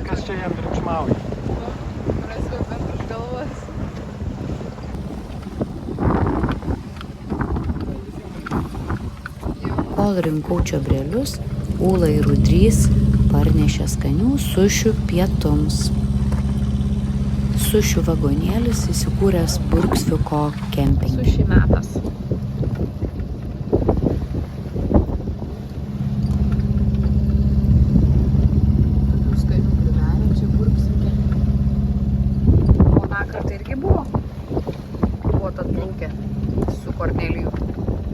Kas čia jam triukšmauja? Kol rinkau čiobrelius, Ūla ir Rudrys parnešė skanių sušių pietums. Sušių vagonėlis įsikūręs Burgsviko kempinge. Suši metas. Skanių pridarė čia Burgsvike. O nakartą irgi buvo. Buvo tad plaukę su Korneliju.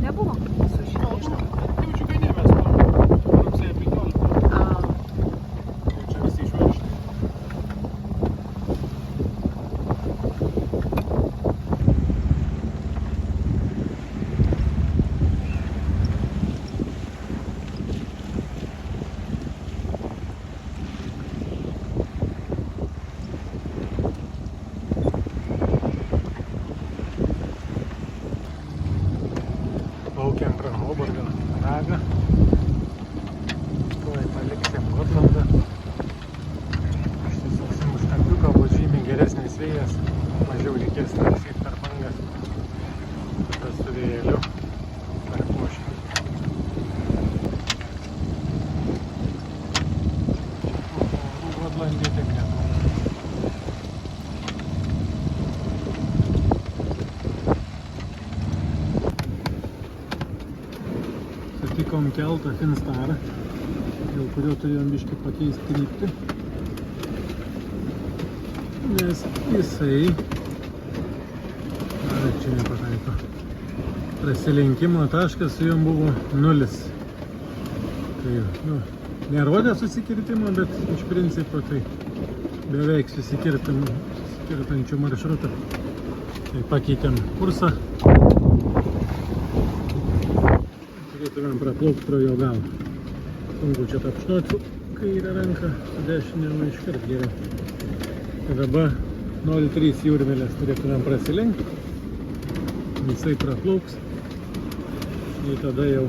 Nebuvo. Suši nežinau. Jaučiu, kad mes rugsėjo 15. Čia visi išvažiuoja. Plaukiam pro Hobartą ragą. Tuoj paliksim Gotlandą. Išsisuksim už kampiuką, bus žymiai geresnis vėjas. Mažiau reikės tarsyti per bangas. Tada su vėjeliu per poškį. Gotlandė taip nebuvo. Sutikom keltą Finstarą, dėl kurio turėjom biškį pakeisti kryptį, nes jisai, čia nepataiko, prasilenkimo taškas su jom buvo 0. Tai, nerodė susikirtimo, bet iš principo tai beveik susikirtančių maršrutą. Tai pakeitėm kursą. Turėtumėm praplaukti pro jo galą. Sunku čia tapšnoti kairę ranką, su dešinė iškart geriau. Tai dabar 0,3 jūrmelės turėtumėm prasilenkti. Jisai praplauks. Ir tada jau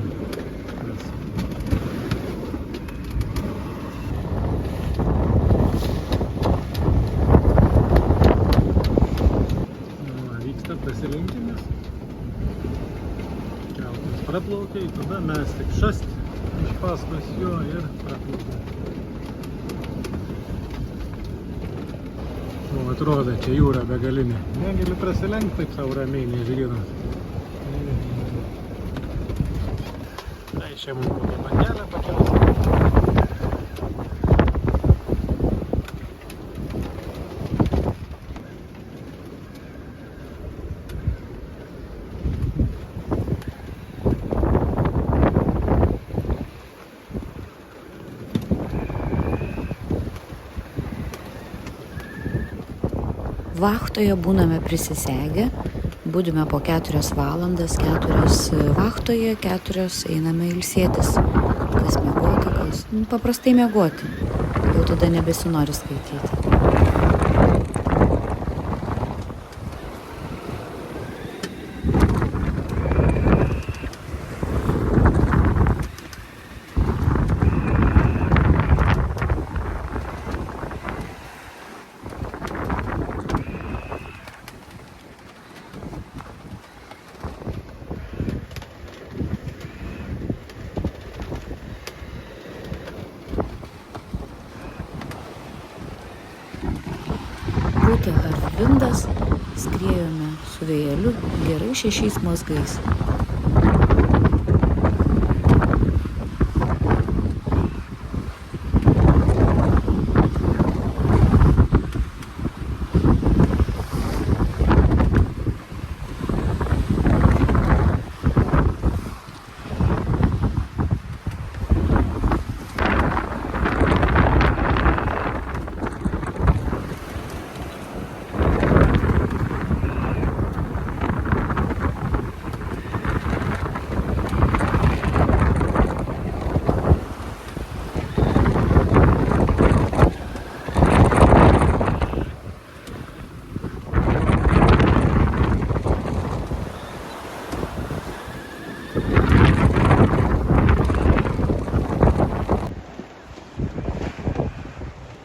mes. Vyksta prasilenkimas. Praplaukia, tada mes tik šast iš paskos jo ir praplaukia. O atrodo, čia jūra begalinė. Negali prasilenkti taip savo ramiai nežiūrėdamas. Tai čia mums kokią bandelę pakels. Vachtoje būname prisisegę, budime po 4 valandas, 4 vachtoje, 4 einame ilsėtis. Kas miegoti, kas paprastai miegoti. Jau tada nebesinori skaityti. Pūtė Harvindas, skriejome su vėjeliu gerai 6 mazgais.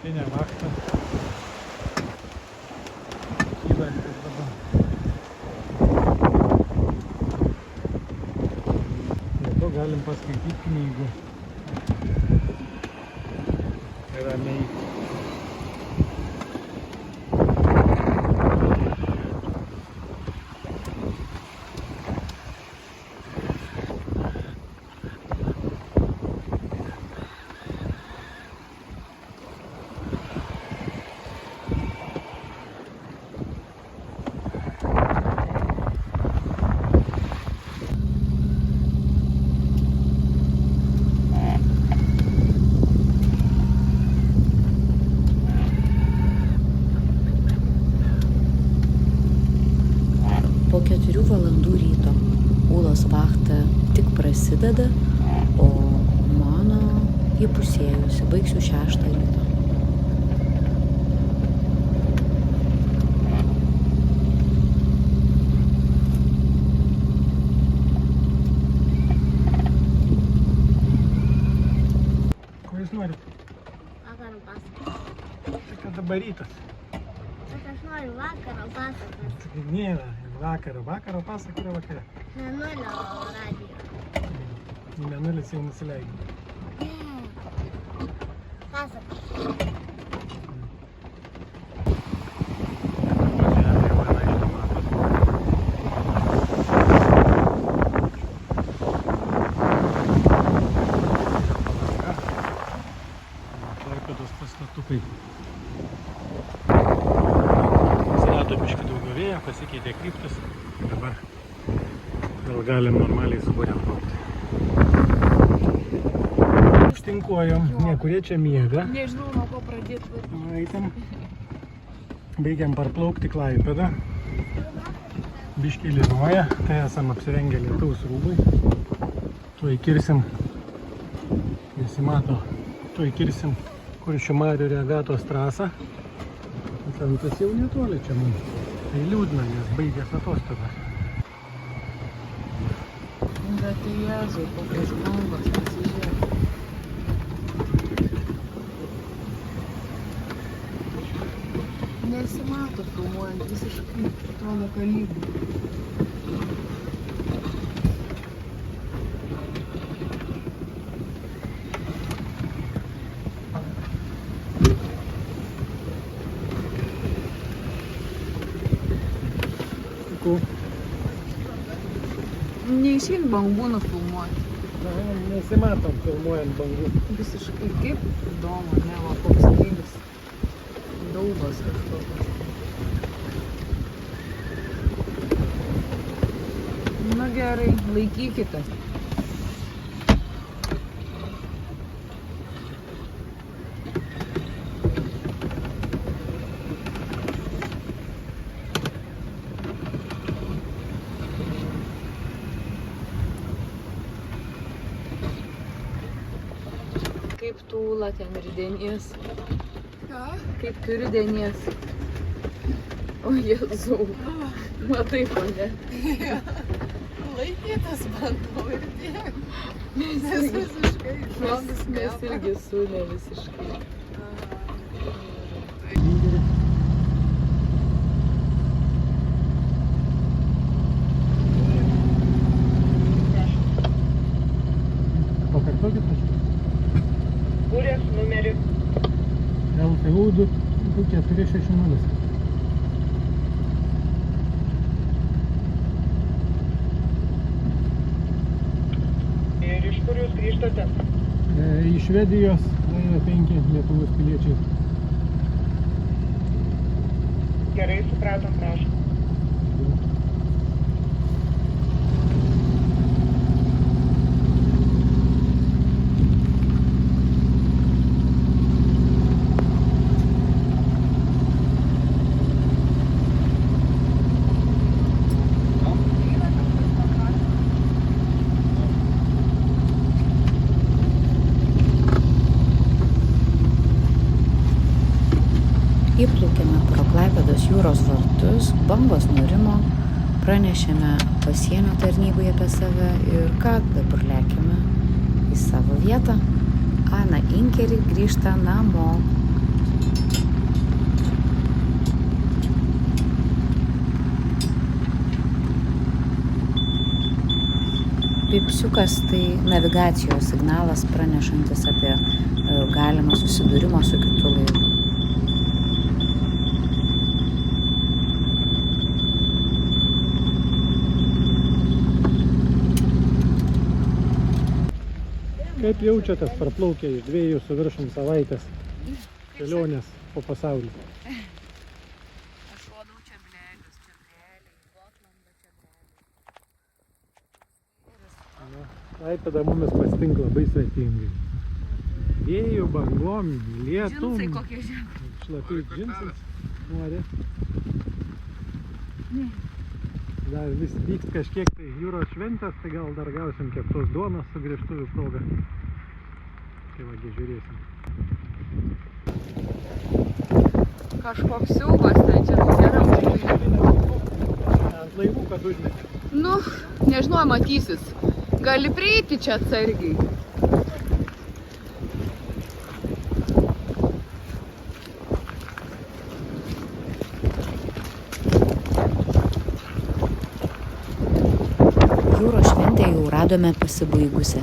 Paskutinė vachta. Kylantis dabar. Dėl to galim paskaityti knygų. Ramiai. Po 4 valandų ryto Ūlos vachta tik prasideda, o mano įpusėjusi, baigsiu 6 ryto. Ko jūs norit? Vakaro pasakas. Tai kad dabar rytas. Bet aš noriu vakaro pasakas. Tai nėra. Vakaro pasaka yra vakare. Mėnulio radijo. Mėnulis jau nusileidžia. Pasakas. Klaipėdos pastatukai. Atsirado biškį daugiau vėjo, pasikeitė kryptis. Dabar gal galim normaliai su būriam plaukti. Užtinkuojam, kurie čia miega. Nežinau, nuo ko pradėti. Eitam. Baigiam parplaukti Klaipėdą. Biškį lynoja, tai esam apsirengę lietaus rūbai. Tuoj kirsim, nesimato, tuoj kirsim Kuršių marių regatos trasą. Atlantas jau netoli čia mums. Tai liūdna, nes baigęs atostogas. Bet tai Jėzau, kokios bangos, pasižiūrėk. Nesimato filmuojant, visiškai atrodo kalybų. Neišein bangų nufilmuoti. Nesimatom filmuojant bangų. Visiškai kaip įdomu, ne, va koks lygus. Daubas kažkokios. Na gerai, laikykite. Kaip tu, Ūla, ten ridenies? Ką? Kaip tu ridenies? O Jėzau, matai mane. Laikytas bandau ir tiek. Mes irgi sūnė visiškai. Pakartokit prašau. Būrės numerį. LTU 2460. Ir iš kur jūs grįžtate? Iš Švedijos laivą 5 Lietuvos piliečiai. Gerai, supratom, prašom. Įplaukėme pro Klaipėdos jūros vartus, bangos nurimo, pranešėme pasienio tarnybai apie save ir ką, dabar lekiame į savo vietą. Ana Inkeri grįžta namo. elipsiukas tai navigacijos signalas pranešantis apie galimą susidūrimą su kitu laivu. Kaip jaučiatės parplaukę iš 2 su viršum savaitės kelionės po pasaulį? Aš rodau čebrelius, čebreliai, Gotlandą čebreliai. Klaipėda mumis pasitinka labai svetingai. Vėjų, bangom, lietum. Džinsai kokie žemė. Šlapiais džinsais. Nori. Dar vis vyks kažkiek tai jūros šventės, tai gal dar gausim keptos duonos su grįžtuvių proga. Tai vagi žiūrėsim. Kažkoks siaubas ten čia nėra. Ant laivų, kad užmetė. Nu, nežinau, matysis. Gali prieiti čia atsargiai. Jūros šventę jau radome pasibaigusią.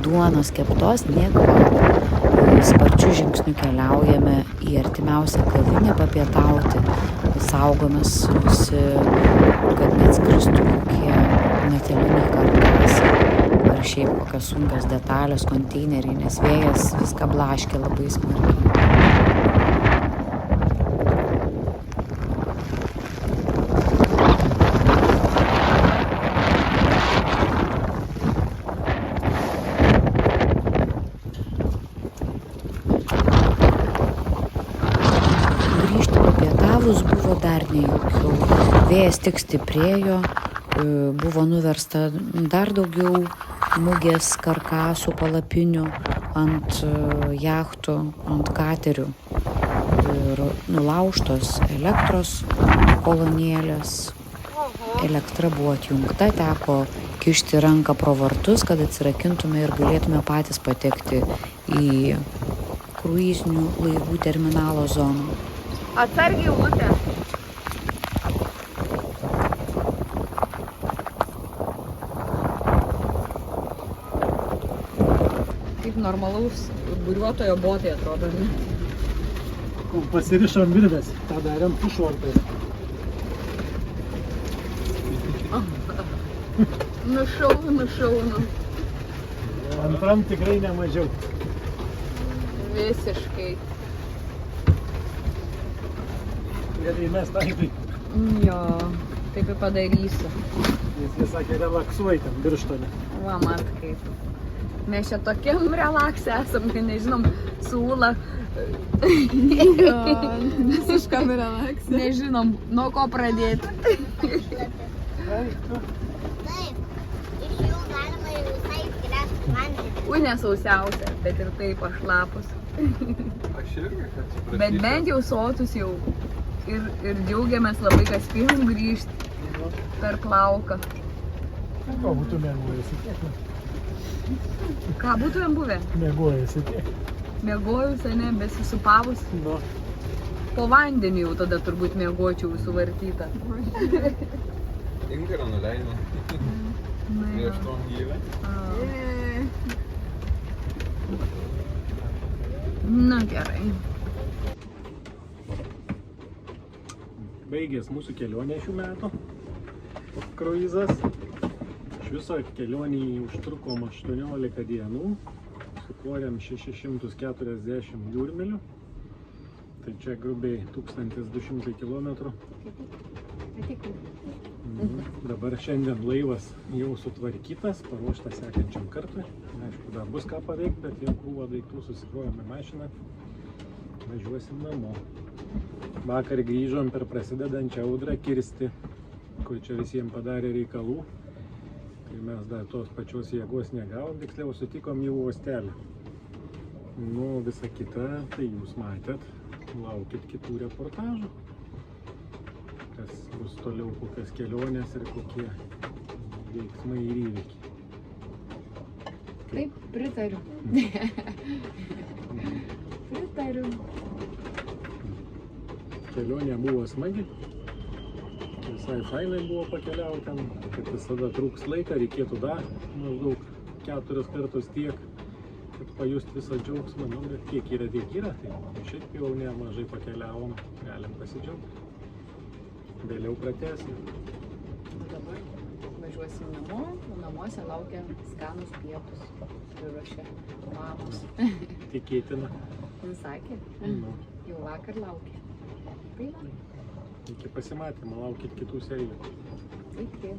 Duonos keptos nėra. Sparčiu žingsniu keliaujame į artimiausią kavinę papietauti. Saugomės visi, kad neatskristų kokie metaliniai karkasai ar šiaip kokios sunkios detalės, konteineriai, nes vėjas viską blaškė labai smarkiai. Buvo dar nejaukiau. Vėjas tik stiprėjo, buvo nuversta dar daugiau mugės karkasų, palapinių ant jachtų, ant katerių ir nulaužtos elektros kolonėlės. Elektra buvo atjungta, teko kišti ranką pro vartus, kad atsirakintume ir galėtume patys patekti į kruizinių laivų terminalo zoną. Atsargiai, Lutė. Kaip normalaus buriuotojo botai atrodo, ne? Pasirišom virvės, tą darėm su šortais. Nušaunu. Antram tikrai nemažiau. Visiškai. Gerai, mes taidai. Jo, taip ir padarysiu. Jis sakė, relaksuoj ten birštone. Va, mat kaip. Mes čia tokiam relaksė esam, kai nežinom, su Ula. Visiškam relaksė. Nežinom, nuo ko pradėti. Taip, iš jų galima ir visai gręžti vandenį. Ui, nesausiausia, bet ir taip pašlapus. Aš irgi, kad supratysiu. Bet bent jau sotus jau. Ir džiaugiamės labai, kad spėjom grįžti per plauką. Ko būtų mėgojasi tiek? Ką būtumėm buvę? Mėgojasi tiek. Mėgojus, ne, besisupavus. No. Po vandeniu jau tada turbūt mėgočiau suvartytą. Inkarą nuleidau. Prieš tom gyvę. Na gerai. Baigės mūsų kelionė šių metų. Kruizas. Iš viso kelionį užtrukom 18 dienų. Sukorėm 640 jūrmilių. Tai čia grubiai 1200 km. Dabar šiandien laivas jau sutvarkytas, paruoštas sekančiam kartui. Aišku, dar bus ką paveikti, bet jau krūvą daiktų susikrovėme mašiną. Važiuosim namo. Vakar grįžom per prasidedančią audrą kirsti, kur čia visiems padarė reikalų. Tai mes dar tos pačios jėgos negavom, tiksliau sutikom jų uostelį. Nu, visa kita, tai jūs matėt, laukit kitų reportažų. Kas bus toliau, kokias kelionės ir kokie veiksmai ir įvykiai. Taip, pritariu. Pritariu. Kelionė buvo smagi. Visai fainai buvo pakeliauti ten, kaip visada trūks laiką, reikėtų dar maždaug 4 kartus tiek, kad pajusti visą džiaugsmą, nu, bet kiek yra, tai šiaip jau nemažai pakeliavom, galim pasidžiaugti. Vėliau pratęsim. O dabar važiuosim namo, o namuose laukia skanus pietus, priruošė mamos. Tikėtina. Jis sakė, Nu, jau vakar laukė. Tai va, iki pasimatymo, laukit kitų serijų. iki.